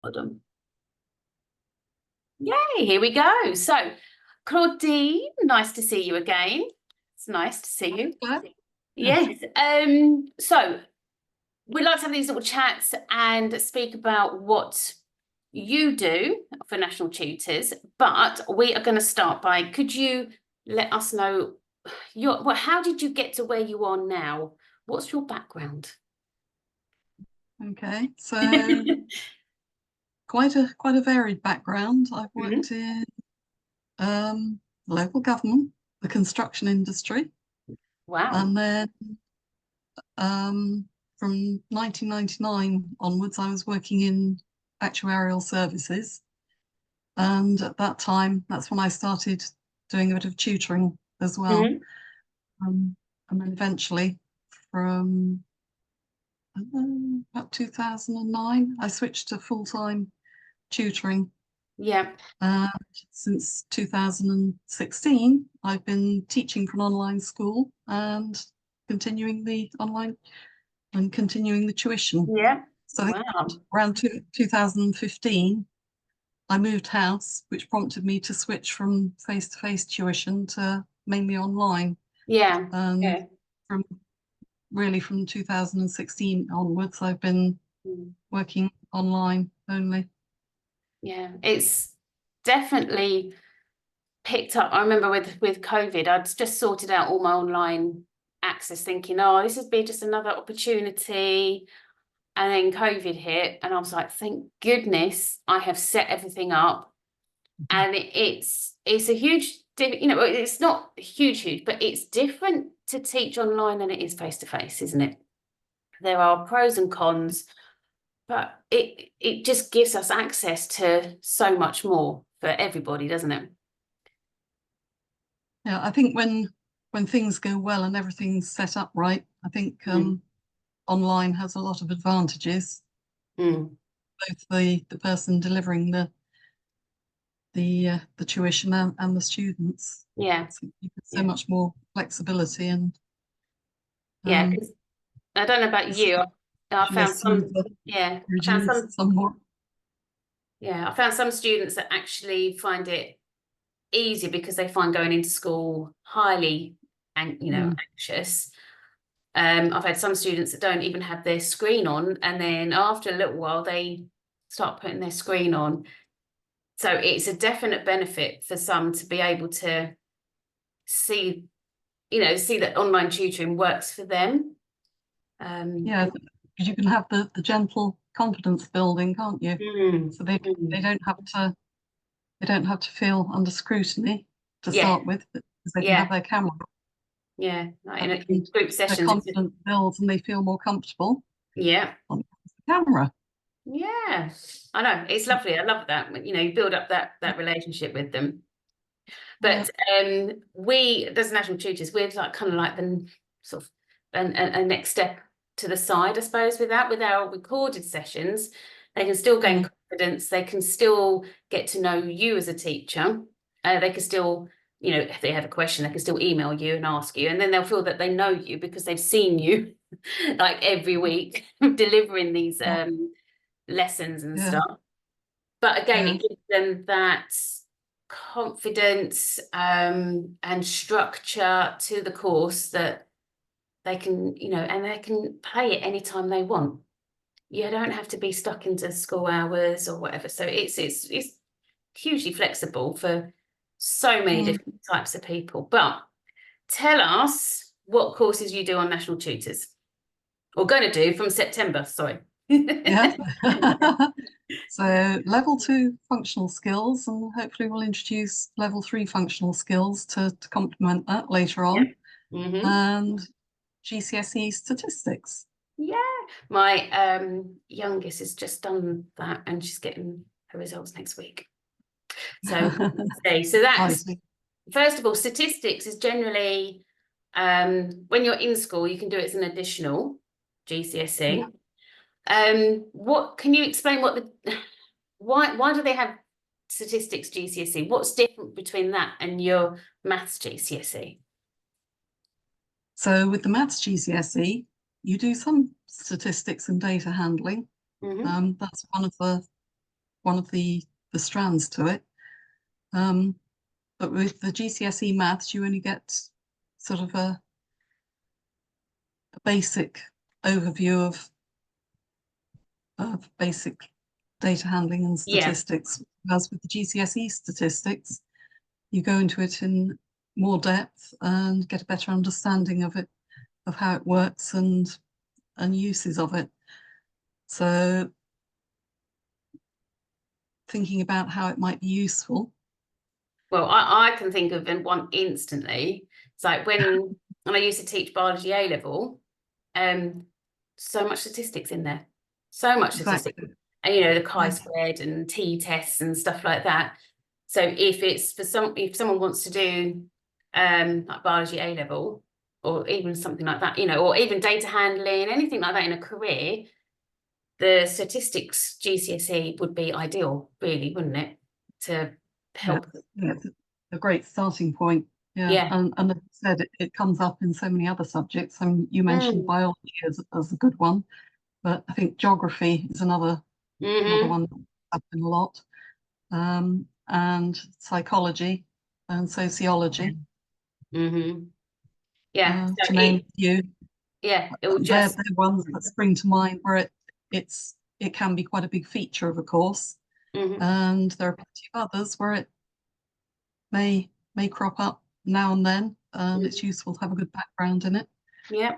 Hold on. Yay, here we go. So, Claudine, nice to see you again. It's nice to see you. Yes. So we like to have these little chats and speak about what you do for National Tutors, but we are going to start by, could you let us know how did you get to where you are now? What's your background? Okay, so quite a varied background. I've worked in local government, the construction industry. Wow. And then from 1999 onwards, I was working in actuarial services. And at that time, that's when I started doing a bit of tutoring as well. And then eventually, from about 2009, I switched to full-time tutoring. Yeah. Since 2016, I've been teaching for an online school and continuing the online and continuing the tuition. Yeah. So I think around 2015, I moved house, which prompted me to switch from face-to-face tuition to mainly online. Yeah. And from 2016 onwards, I've been working online only. Yeah, it's definitely picked up. I remember with COVID, I'd just sorted out all my online access, thinking, oh, this would be just another opportunity. And then COVID hit, and I was like, thank goodness I have set everything up. And it's a huge, it's not huge, but it's different to teach online than it is face to face, isn't it? There are pros and cons, but it just gives us access to so much more for everybody, doesn't it? Yeah, I think when things go well and everything's set up right, I think online has a lot of advantages. Both the person delivering the tuition and the students. Yeah. So much more flexibility and yeah, because I don't know about you. I found some I found some students that actually find it easy because they find going into school highly anxious. I've had some students that don't even have their screen on, and then after a little while they start putting their screen on. So it's a definite benefit for some to be able to see that online tutoring works for them. Yeah, because you can have the gentle confidence building, can't you? So they don't have to feel under scrutiny to start with, because they can have their camera. Yeah, like in group sessions, their confidence builds and they feel more comfortable. Yeah, on the camera. Yeah, I know, it's lovely. I love that. You build up that relationship with them. But we, as National Tutors, we're like kind of like the sort of a next step to the side, I suppose. With our recorded sessions, they can still gain confidence. They can still get to know you as a teacher. They can still, if they have a question, they can still email you and ask you, and then they'll feel that they know you because they've seen you like every week delivering these lessons and stuff. But again, it gives them that confidence and structure to the course that they can, and they can play it anytime they want. You don't have to be stuck into school hours or whatever. So it's hugely flexible for so many different types of people. But tell us what courses you do on National Tutors, or going to do from September, sorry. So level 2 functional skills, and hopefully we'll introduce level 3 functional skills to complement that later on. And GCSE Statistics. Yeah, my youngest has just done that, and she's getting her results next week. So that's first of all, statistics is generally when you're in school, you can do it as an additional GCSE. What can you explain why do they have statistics GCSE? What's different between that and your maths GCSE? So with the maths GCSE, you do some statistics and data handling. That's one of one of the strands to it. But with the GCSE maths, you only get sort of a basic overview of basic data handling and statistics. Whereas with the GCSE statistics, you go into it in more depth and get a better understanding of it, of how it works and uses of it. So thinking about how it might be useful. Well, I can think of one instantly. It's like when I used to teach biology A level, so much statistics in there, so much statistics, and you know, the chi-squared and t-tests and stuff like that. So if someone wants to do like biology A level, or even something like that, you know, or even data handling, anything like that in a career, the statistics GCSE would be ideal, really, wouldn't it? To help. Yeah, it's a great starting point. Yeah. And as I said, it comes up in so many other subjects. You mentioned biology as a good one, but I think geography is another one that comes up in a lot. And psychology and sociology. Yeah. To name a few. Yeah, it will they're ones that spring to mind where it can be quite a big feature of a course. And there are plenty of others where it may crop up now and then, and it's useful to have a good background in it. No,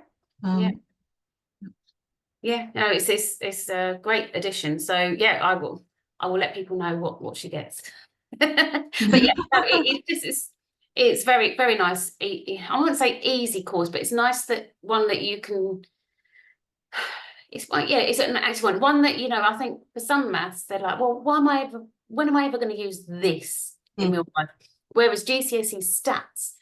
it's a great addition. So yeah, I will let people know what she gets. But yeah, it's very, very nice. I wouldn't say easy course, but it's nice that one that you can. It's an actual one that, you know, I think for some maths they're like, well, when am I ever going to use this in real life? Whereas GCSE stats,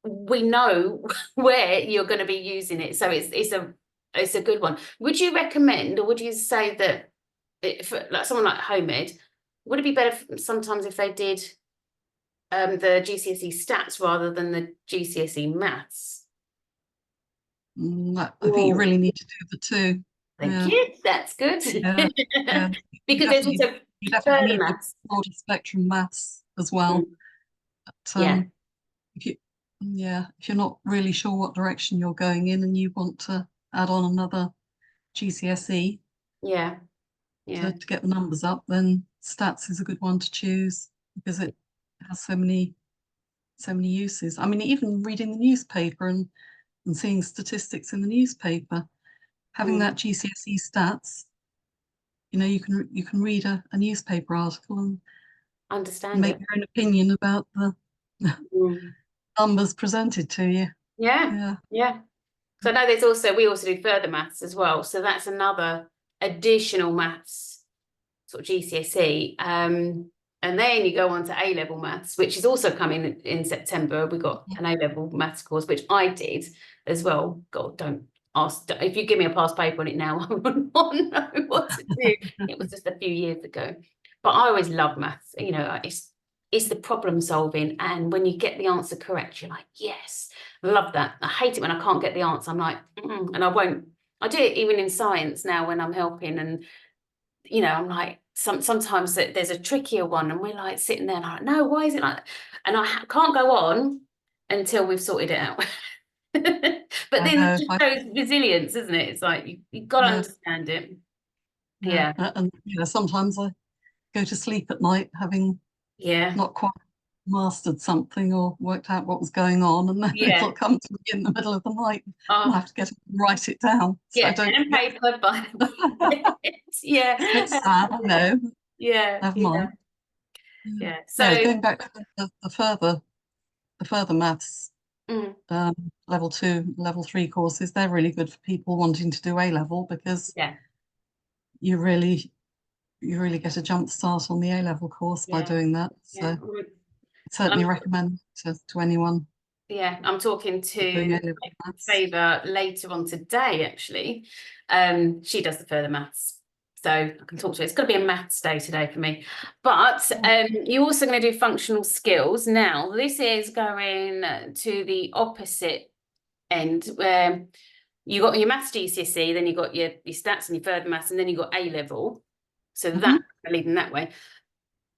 we know where you're going to be using it, so it's a good one. Would you recommend, or would you say that for like someone like home ed, would it be better sometimes if they did the GCSE stats rather than the GCSE maths? I think you really need to do the two. Thank you. That's good. Yeah. Because there's also you definitely need the broader spectrum maths as well. But, if you're not really sure what direction you're going in and you want to add on another GCSE to get the numbers up, then stats is a good one to choose because it has so many uses. I mean, even reading the newspaper and seeing statistics in the newspaper, having that GCSE stats, you know, you can read a newspaper article and understand make your own opinion about the numbers presented to you. So I know we also do further maths as well, so that's another additional maths sort of GCSE, and then you go on to A-level maths, which is also coming in September. We got an A-level maths course, which I did as well. God, don't ask, if you give me a past paper on it now, I wouldn't know what to do. It was just a few years ago, but I always love maths. You know, it's the problem solving, and when you get the answer correct, you're like, yes, love that. I hate it when I can't get the answer. I'm like, and I do it even in science now when I'm helping, and you know, I'm like, sometimes there's a trickier one and we're like sitting there and I'm like, no, why is it like that? And I can't go on until we've sorted it out. But then it just shows resilience, isn't it? It's like you've got to understand it. And you know, sometimes I go to sleep at night having not quite mastered something or worked out what was going on, and then it'll come to me in the middle of the night and I have to get it and write it down. So I don't pen and paper by it's sad, I know. Never mind. So going back to the further maths level 2, level 3 courses, they're really good for people wanting to do A level because you really get a jump start on the A level course by doing that. So certainly recommend to anyone. I'm talking to Favour later on today, actually. She does the further maths, so I can talk to her. It's going to be a maths day today for me. But you're also going to do functional skills. Now, this is going to the opposite end, where you got your maths GCSE, then you got your stats and your further maths, and then you got A level. So that leading that way.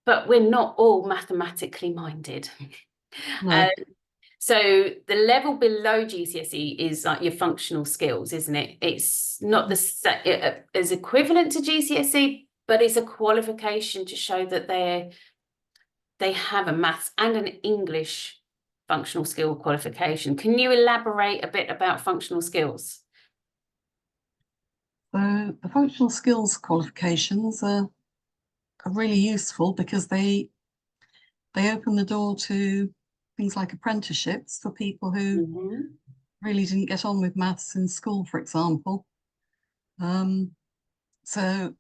But we're not all mathematically minded. No. So the level below GCSE is like your functional skills, isn't it? It's not as equivalent to GCSE, but it's a qualification to show that they have a maths and an English functional skill qualification. Can you elaborate a bit about functional skills? So the functional skills qualifications are really useful because they open the door to things like apprenticeships for people who really didn't get on with maths in school, for example. So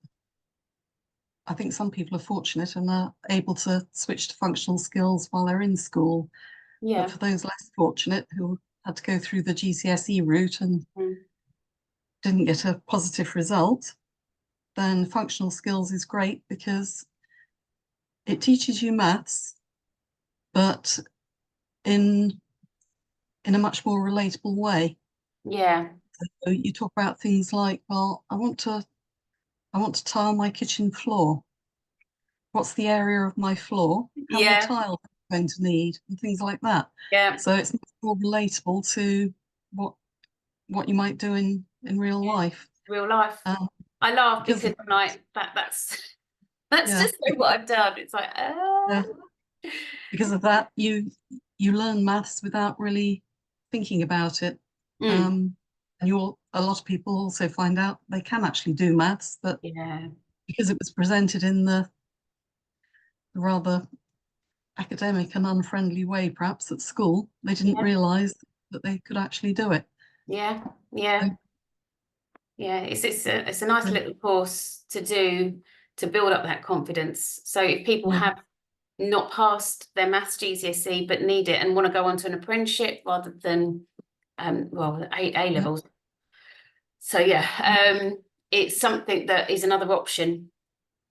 I think some people are fortunate and are able to switch to functional skills while they're in school. Yeah. But for those less fortunate who had to go through the GCSE route and didn't get a positive result, then functional skills is great because it teaches you maths, but in a much more relatable way. Yeah. So you talk about things like, well, I want to tile my kitchen floor. What's the area of my floor? How many tiles am I going to need? And things like that. Yeah. So it's much more relatable to what you might do in real life. Real life. I laugh because I'm like, that's just what I've done. It's like, because of that, you learn maths without really thinking about it. And a lot of people also find out they can actually do maths, but because it was presented in the rather academic and unfriendly way, perhaps at school, they didn't realise that they could actually do it. Yeah. It's a nice little course to do to build up that confidence. So if people have not passed their maths GCSE but need it and want to go on to an apprenticeship rather than A levels. So it's something that is another option.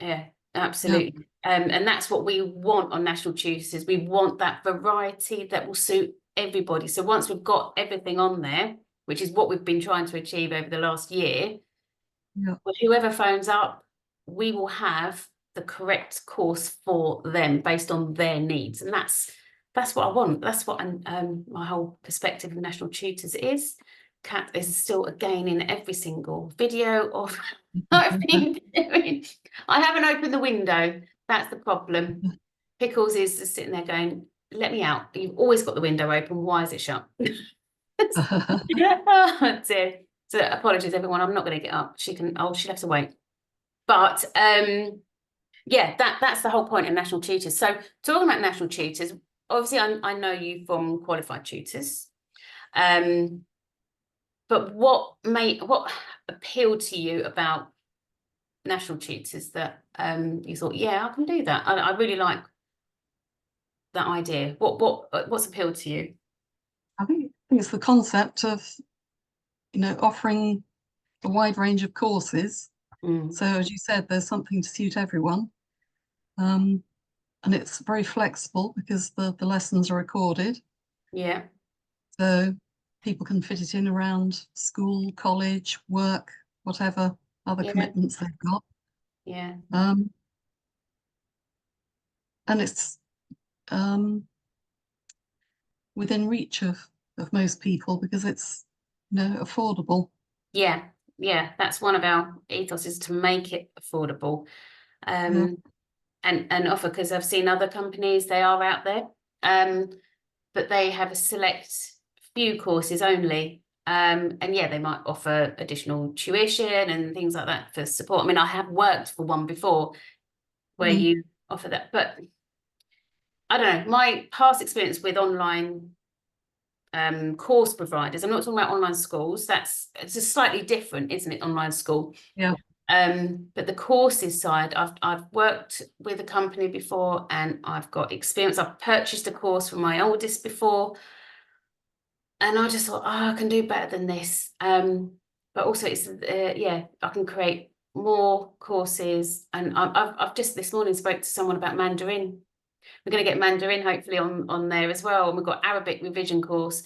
Yeah, absolutely. And that's what we want on National Tutors. We want that variety that will suit everybody. So once we've got everything on there, which is what we've been trying to achieve over the last year, whoever phones up, we will have the correct course for them based on their needs. And that's what I want. That's what my whole perspective of National Tutors is. Kat is still again in every single video of I've been doing. I haven't opened the window. That's the problem. Pickles is just sitting there going, let me out. You've always got the window open. Why is it shut? Oh dear. So apologies, everyone. I'm not going to get up. She'll have to wait. But that's the whole point of National Tutors. So talking about National Tutors, obviously I know you from Qualified Tutors. But what appealed to you about National Tutors that you thought, I can do that. I really like that idea. What's appealed to you? I think it's the concept of, offering a wide range of courses. So as you said, there's something to suit everyone. And it's very flexible because the lessons are recorded. Yeah. So people can fit it in around school, college, work, whatever other commitments they've got. Yeah. And it's within reach of most people because it's affordable. Yeah, that's one of our ethos, is to make it affordable, and offer, because I've seen other companies, they are out there, but they have a select few courses only, and they might offer additional tuition and things like that for support. I mean, I have worked for one before where you offer that, but I don't know, my past experience with online course providers, I'm not talking about online schools, it's just slightly different, isn't it? Online school. But the courses side, I've worked with a company before and I've got experience. I've purchased a course for my oldest before and I just thought, I can do better than this. But also it's I can create more courses. And I've just this morning spoke to someone about Mandarin. We're going to get Mandarin hopefully on there as well. And we've got Arabic revision course.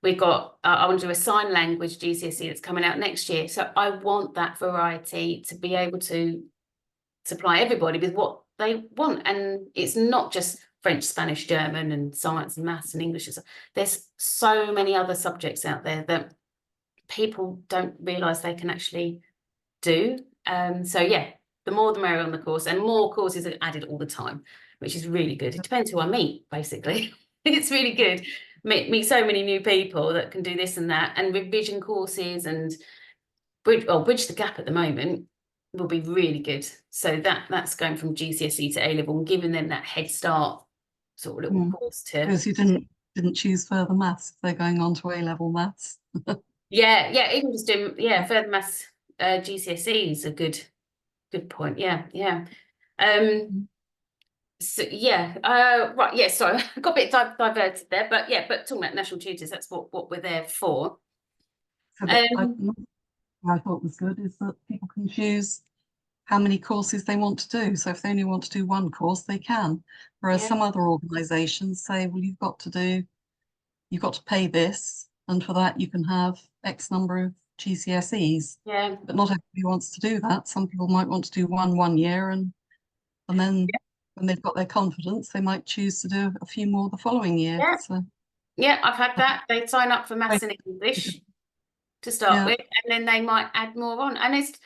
We've got, I want to do a sign language GCSE that's coming out next year. So I want that variety to be able to supply everybody with what they want. And it's not just French, Spanish, German, and science and maths and English. There's so many other subjects out there that people don't realise they can actually do. So yeah, the more the merrier on the course, and more courses are added all the time, which is really good. It depends who I meet, basically. It's really good. Meet so many new people that can do this and that, and revision courses, and bridge the gap at the moment will be really good. So that's going from GCSE to A level and giving them that head start sort of little course to. Because you didn't choose further maths, they're going on to A level maths. Yeah, even just doing further maths GCSE is a good point. Yeah. So yeah, right, yeah, sorry, I got a bit diverted there, but talking about national tutors, that's what we're there for. So I thought was good is that people can choose how many courses they want to do. So if they only want to do one course, they can. Whereas some other organisations say, well, you've got to pay this, and for that you can have X number of GCSEs. Yeah. But not everybody wants to do that. Some people might want to do one year, and then when they've got their confidence, they might choose to do a few more the following year. Yeah. So, yeah, I've had that. They sign up for maths and English to start with, and then they might add more on. And it's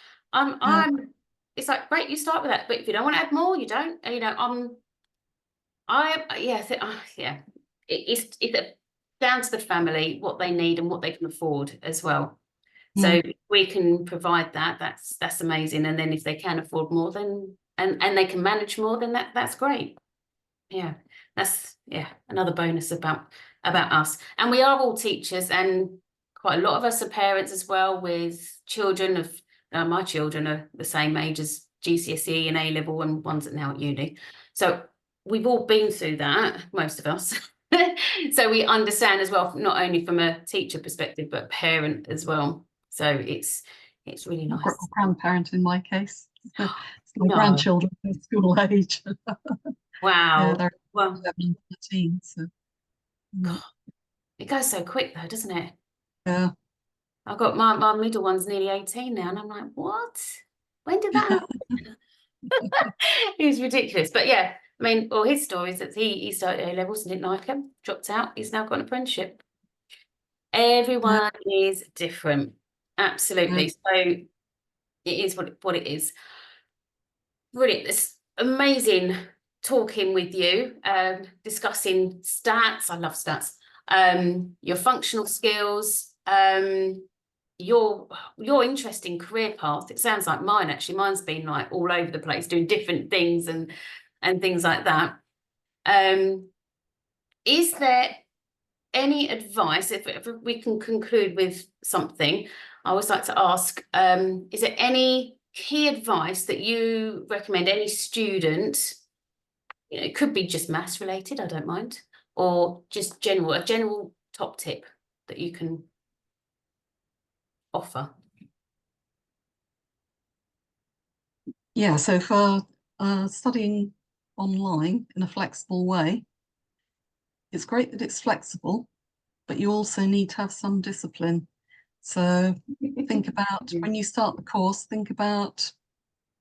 it's like, great, you start with that, but if you don't want to add more, you don't. You know, it's down to the family what they need and what they can afford as well. So if we can provide that, that's amazing. And then if they can afford more, then and they can manage more, then that's great. Yeah, that's another bonus about us. And we are all teachers, and quite a lot of us are parents as well, with children of my children are the same age as GCSE and A level, and ones that now at uni. So we've all been through that, most of us. So we understand as well, not only from a teacher perspective, but parent as well. So it's really nice. Or grandparent in my case. My grandchildren are school age. Wow. They're 11 and 13. So. God, it goes so quick though, doesn't it? Yeah. I've got my middle one's nearly 18 now, and I'm like, what? When did that happen? It was ridiculous. But yeah, I mean, all his stories that he started A levels and didn't like them, dropped out. He's now got an apprenticeship. Everyone is different. Absolutely. So it is what it is. Brilliant. It's amazing talking with you, discussing stats. I love stats. Your functional skills, your interesting career path. It sounds like mine, actually. Mine's been like all over the place, doing different things and things like that. Is there any advice, if we can conclude with something, I always like to ask, is there any key advice that you recommend any student, it could be just maths related, I don't mind, or just a general top tip that you can offer? Yeah, so for studying online in a flexible way, it's great that it's flexible, but you also need to have some discipline. So think about when you start the course, think about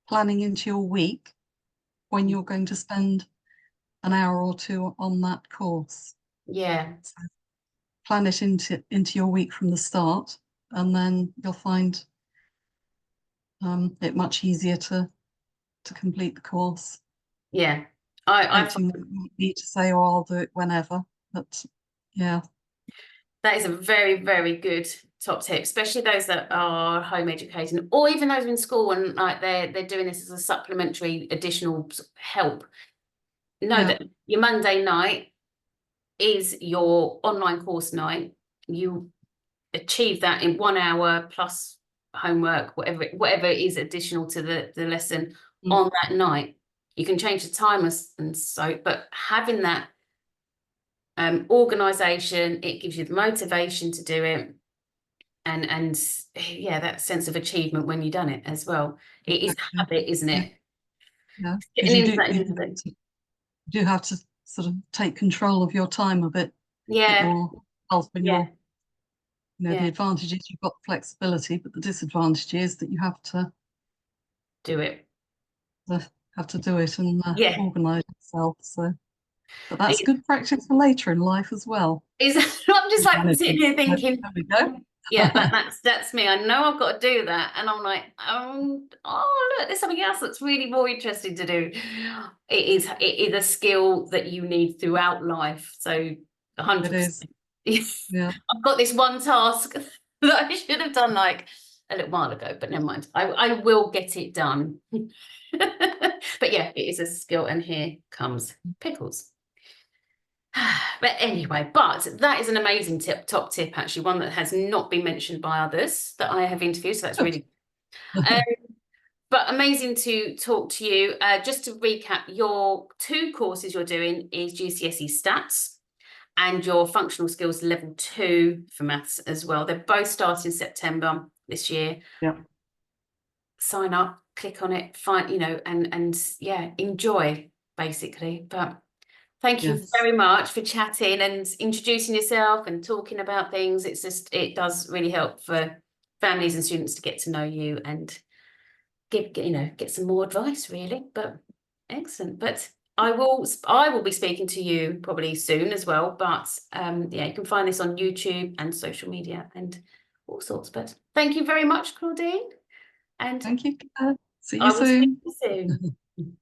planning into your week when you're going to spend an hour or two on that course. Yeah. So plan it into your week from the start, and then you'll find it much easier to complete the course. Yeah. I need to say, oh, I'll do it whenever, but yeah. That is a very, very good top tip, especially those that are home educating, or even those in school and like they're doing this as a supplementary additional help. Know that your Monday night is your online course night. You achieve that in 1 hour plus homework, whatever it is additional to the lesson on that night. You can change the timers and so, but having that organization, it gives you the motivation to do it, and yeah, that sense of achievement when you've done it as well. It is a habit, isn't it? Yeah, you do have to sort of take control of your time a bit. Yeah. It will help when you're, the advantage is you've got flexibility, but the disadvantage is that you have to do it. have to do it and Yeah. organise yourself. So, but that's good practice for later in life as well. I'm just like sitting Management. here thinking, There we go. yeah, that's me. I know I've got to do that. And I'm like, oh, look, there's something else that's really more interesting to do. It is a skill that you need throughout life. So 100%. It is. Yeah. I've got this one task that I should have done like a little while ago, but never mind. I will get it done. But yeah, it is a skill, and here comes pickles. But anyway, but that is an amazing top tip, actually, one that has not been mentioned by others that I have interviewed, so that's really but amazing to talk to you. Just to recap, your 2 courses you're doing is GCSE Stats and your Functional Skills Level 2 for maths as well. They're both starting September this year. Yeah. Sign up, click on it, find, and yeah, enjoy, basically. But thank you very much for chatting and introducing yourself and talking about things. It does really help for families and students to get to know you and get some more advice, really. But excellent. But I will be speaking to you probably soon as well. But yeah, you can find this on YouTube and social media and all sorts. But thank you very much, Claudine. And thank you. See I you will speak soon. to you soon.